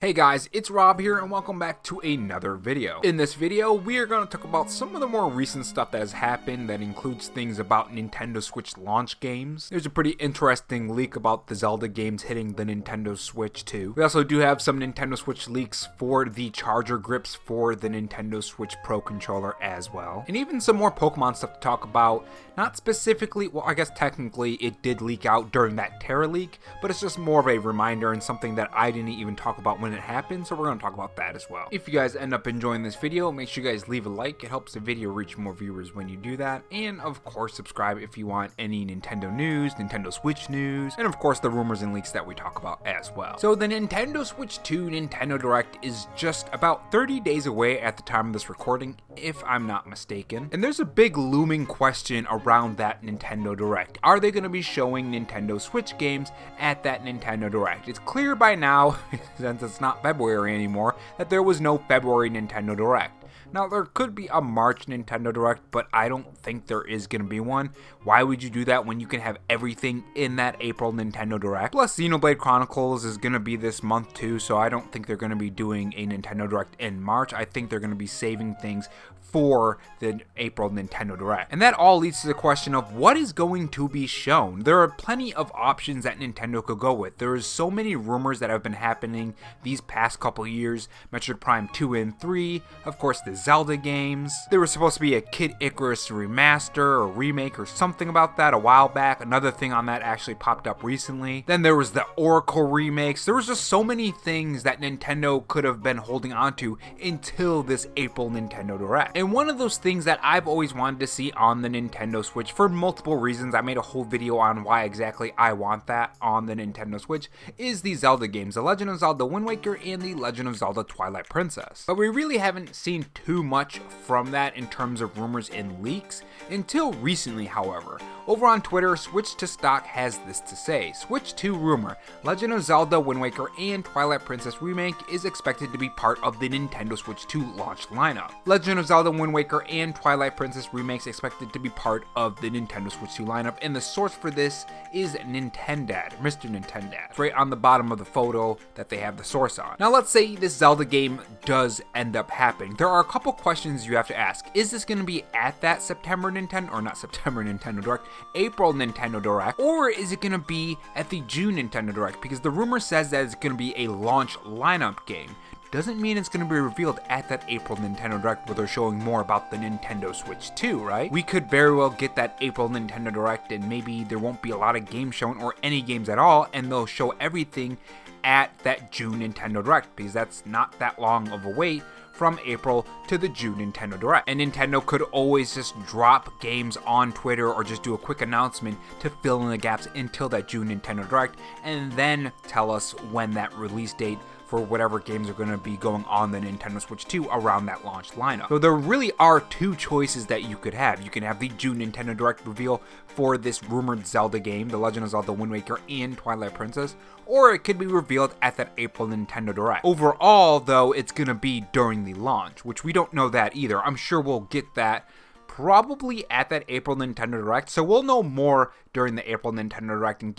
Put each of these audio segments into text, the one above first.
Hey guys, it's Rob here and welcome back to another video. In this video, we are going to talk about some of the more recent stuff that has happened that includes things about Nintendo Switch launch games. There's a pretty interesting leak about the Zelda games hitting the Nintendo Switch too. We also do have some Nintendo Switch leaks for the charger grips for the Nintendo Switch Pro controller as well. And even some more Pokemon stuff to talk about. Not specifically, well I guess technically it did leak out during that Terra leak, but it's just more of a reminder and something that I didn't even talk about when it happened, so we're going to talk about that as well. If you guys end up enjoying this video, make sure you guys leave a like. It helps the video reach more viewers when you do that. And of course, subscribe if you want any Nintendo news, Nintendo Switch news, and of course the rumors and leaks that we talk about as well. So the Nintendo Switch 2 Nintendo Direct is just about 30 days away at the time of this recording, if I'm not mistaken. And there's a big looming question around that Nintendo Direct. Are they going to be showing Nintendo Switch games at that Nintendo Direct? It's clear by now, since it's not February anymore, that there was no February Nintendo Direct. Now, there could be a March Nintendo Direct, but I don't think there is going to be one. Why would you do that when you can have everything in that April Nintendo Direct? Plus, XENOBLADE Chronicles is going to be this month too, so I don't think they're going to be doing a Nintendo Direct in March. I think they're going to be saving things for the April Nintendo Direct. And that all leads to the question of what is going to be shown. There are plenty of options that Nintendo could go with. There is so many rumors that have been happening these past couple years. METROID Prime 2 and 3, of course the Zelda games. There was supposed to be a Kid Icarus remaster or remake or something about that a while back. Another thing on that actually popped up recently. Then there was the Oracle remakes. There was just so many things that Nintendo could have been holding on to until this April Nintendo Direct. And one of those things that I've always wanted to see on the Nintendo Switch for multiple reasons, I made a whole video on why exactly I want that on the Nintendo Switch, is the Zelda games, The Legend of Zelda Wind Waker and The Legend of Zelda Twilight Princess. But we really haven't seen too much from that in terms of rumors and leaks until recently, however. Over on Twitter, Switch to Stock has this to say: Switch 2 rumor, Legend of Zelda Wind Waker and Twilight Princess remake is expected to be part of the Nintendo Switch 2 launch lineup. Legend of Zelda Wind Waker and Twilight Princess remakes expected to be part of the Nintendo Switch 2 lineup, and the source for this is Nintendad, Mr. Nintendad. It's right on the bottom of the photo that they have the source on. Now let's say this Zelda game does end up happening. There are a couple questions you have to ask. Is this going to be at that September Nintendo, or not September Nintendo Direct, April Nintendo Direct, or is it going to be at the June Nintendo Direct? Because the rumor says that it's going to be a launch lineup game. Doesn't mean it's going to be revealed at that April Nintendo Direct where they're showing more about the Nintendo Switch 2, right? We could very well get that April Nintendo Direct and maybe there won't be a lot of games shown or any games at all, and they'll show everything at that June Nintendo Direct, because that's not that long of a wait from April to the June Nintendo Direct. And Nintendo could always just drop games on Twitter or just do a quick announcement to fill in the gaps until that June Nintendo Direct, and then tell us when that release date for whatever games are going to be going on the Nintendo Switch 2 around that launch lineup. So there really are two choices that you could have. You can have the June Nintendo Direct reveal for this rumored Zelda game, The Legend of Zelda Wind Waker and Twilight Princess, or it could be revealed at that April Nintendo Direct. Overall, though, it's going to be during the launch, which we don't know that either. I'm sure we'll get that probably at that April Nintendo Direct, so we'll know more during the April Nintendo Direct and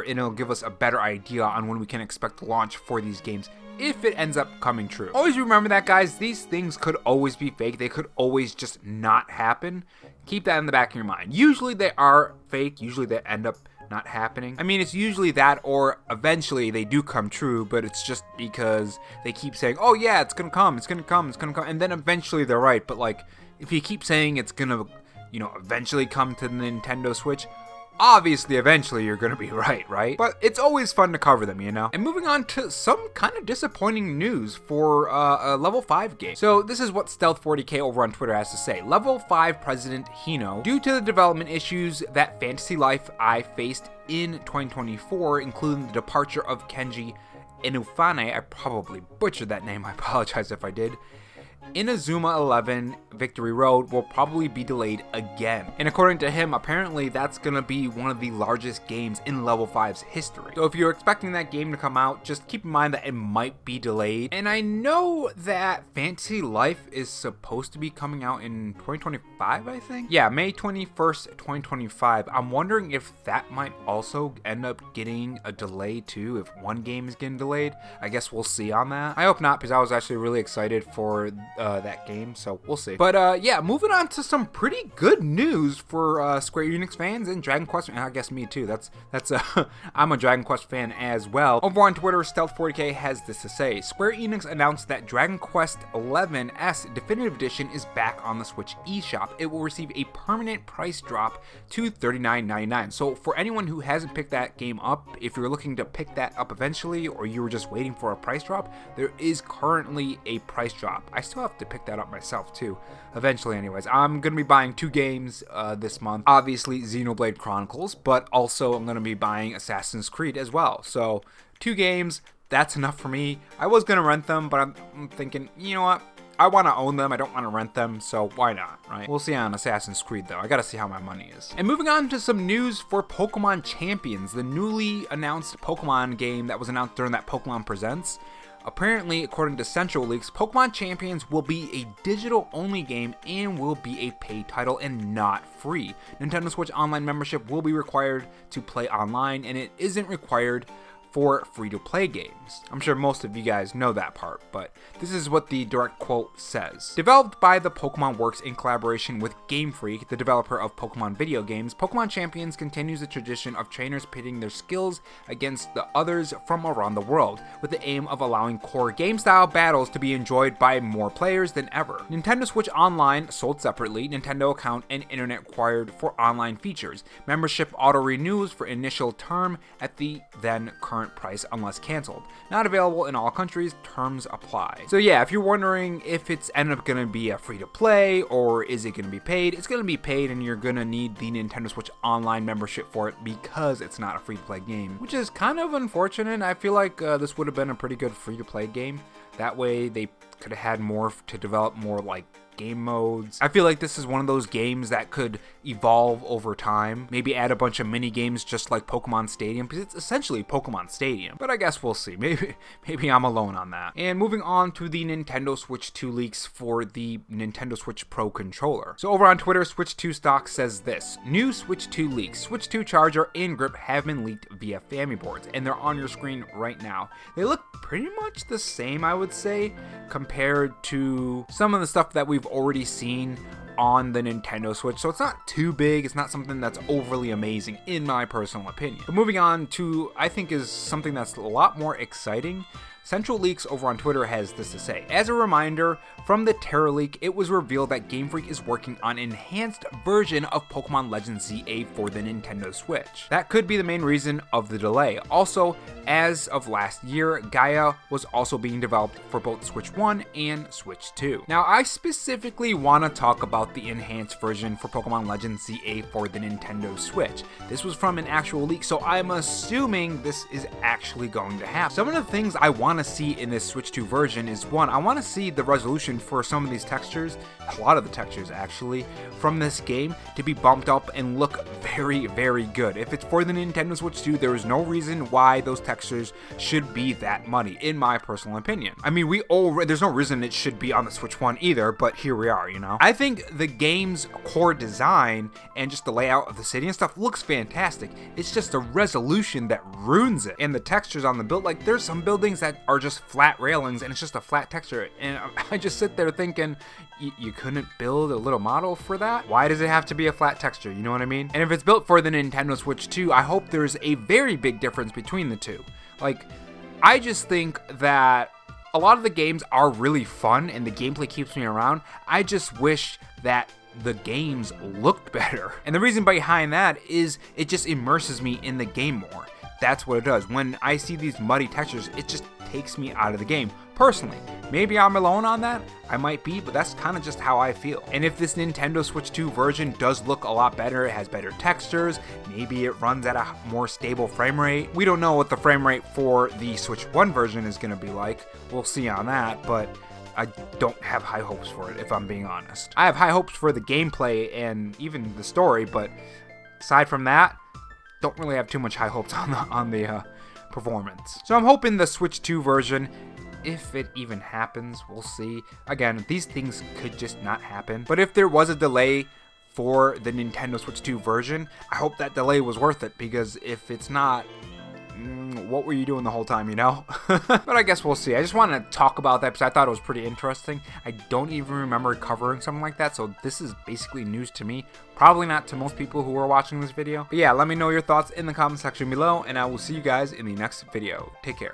it'll give us a better idea on when we can expect the launch for these games if it ends up coming true. Always remember that, guys, these things could always be fake. They could always just not happen. Keep that in the back of your mind. Usually they are fake. Usually they end up not happening. I mean, it's usually that, or eventually they do come true, but it's just because they keep saying, oh yeah, it's gonna come, it's gonna come, it's gonna come, and then eventually they're right. But like, if you keep saying it's gonna, eventually come to the Nintendo Switch, obviously, eventually you're gonna be right? But it's always fun to cover them, And moving on to some kind of disappointing news for a Level 5 game. So this is what Stealth40k over on Twitter has to say. Level 5 President Hino, due to the development issues that Fantasy Life I faced in 2024, including the departure of Kenji Inufane, I probably butchered that name, I apologize if I did, Inazuma 11 Victory Road will probably be delayed again. And according to him, apparently that's gonna be one of the largest games in Level 5's history. So if you're expecting that game to come out, just keep in mind that it might be delayed. And I know that Fantasy Life is supposed to be coming out in 2025, I think? Yeah, May 21st, 2025. I'm wondering if that might also end up getting a delay too, if one game is getting delayed. I guess we'll see on that. I hope not, because I was actually really excited for that game, so we'll see. But yeah, moving on to some pretty good news for Square Enix fans and Dragon Quest, and I guess me too. That's I'm a Dragon Quest fan as well. Over on Twitter, Stealth40k has this to say: Square Enix announced that Dragon Quest XI S Definitive Edition is back on the Switch eShop. It will receive a permanent price drop to $39.99. So for anyone who hasn't picked that game up, if you're looking to pick that up eventually, or you were just waiting for a price drop, there is currently a price drop. I still have to pick that up myself too, eventually anyways. I'm going to be buying 2 games this month. Obviously Xenoblade Chronicles, but also I'm going to be buying Assassin's Creed as well. So 2 games, that's enough for me. I was going to rent them, but I'm thinking, you know what? I want to own them, I don't want to rent them, so why not, right? We'll see on Assassin's Creed though, I gotta see how my money is. And moving on to some news for Pokemon Champions, the newly announced Pokemon game that was announced during that Pokemon Presents. Apparently, according to Central Leaks, Pokemon Champions will be a digital-only game and will be a paid title and not free. Nintendo Switch Online membership will be required to play online, and it isn't required for free-to-play games. I'm sure most of you guys know that part, but this is what the direct quote says. Developed by the Pokemon Works in collaboration with Game Freak, the developer of Pokemon video games, Pokemon Champions continues the tradition of trainers pitting their skills against the others from around the world, with the aim of allowing core game-style battles to be enjoyed by more players than ever. Nintendo Switch Online, sold separately, Nintendo account and internet required for online features. Membership auto-renews for initial term at the then current price unless canceled. Not available in all countries, terms apply. So yeah, if you're wondering if it's ended up going to be a free-to-play or is it going to be paid, it's going to be paid, and you're going to need the Nintendo Switch Online membership for it because it's not a free-to-play game, which is kind of unfortunate. I feel like this would have been a pretty good free-to-play game. That way they could have had more to develop more like game modes. I feel like this is one of those games that could evolve over time. Maybe add a bunch of mini games just like Pokemon Stadium, because it's essentially Pokemon Stadium. But I guess we'll see. Maybe I'm alone on that. And moving on to the Nintendo Switch 2 leaks for the Nintendo Switch Pro controller. So over on Twitter, Switch 2 Stock says this: new Switch 2 leaks. Switch 2 charger and grip have been leaked via Family Boards, and they're on your screen right now. They look pretty much the same, I would say, compared to some of the stuff that we've already seen on the Nintendo Switch. So it's not too big, it's not something that's overly amazing in my personal opinion. But moving on to, I think, is something that's a lot more exciting. Central Leaks over on Twitter has this to say: as a reminder, from the Terror leak, it was revealed that Game Freak is working on an enhanced version of Pokemon Legends ZA for the Nintendo Switch. That could be the main reason of the delay. Also, as of last year, Gaia was also being developed for both Switch 1 and Switch 2. Now, I specifically want to talk about the enhanced version for Pokemon Legends ZA for the Nintendo Switch. This was from an actual leak, so I'm assuming this is actually going to happen. Some of the things I want to see in this Switch 2 version is, one, I want to see the resolution for some of these textures, a lot of the textures actually, from this game to be bumped up and look very, very good. If it's for the Nintendo Switch 2, there is no reason why those textures should be that muddy, in my personal opinion. I mean, there's no reason it should be on the Switch 1 either, but here we are, you know? I think the game's core design and just the layout of the city and stuff looks fantastic. It's just the resolution that ruins it. And the textures on the build, like, there's some buildings that are just flat railings and it's just a flat texture, and I just sit there thinking, you couldn't build a little model for that? Why does it have to be a flat texture? You know what I mean? And if it's built for the Nintendo Switch 2, I hope there's a very big difference between the two. Like, I just think that a lot of the games are really fun and the gameplay keeps me around. I just wish that the games looked better. And the reason behind that is it just immerses me in the game more. That's what it does. When I see these muddy textures, it just takes me out of the game. Personally, maybe I'm alone on that, I might be, but that's kind of just how I feel. And if this Nintendo Switch 2 version does look a lot better, it has better textures, maybe it runs at a more stable frame rate. We don't know what the frame rate for the Switch 1 version is going to be like, we'll see on that, but I don't have high hopes for it, if I'm being honest. I have high hopes for the gameplay and even the story, but aside from that, don't really have too much high hopes on the performance. So I'm hoping the Switch 2 version, if it even happens, we'll see. Again, these things could just not happen. But if there was a delay for the Nintendo Switch 2 version, I hope that delay was worth it, because if it's not, what were you doing the whole time, you know? But I guess we'll see. I just wanted to talk about that because I thought it was pretty interesting. I don't even remember covering something like that, so this is basically news to me. Probably not to most people who are watching this video. But yeah, let me know your thoughts in the comment section below, and I will see you guys in the next video. Take care.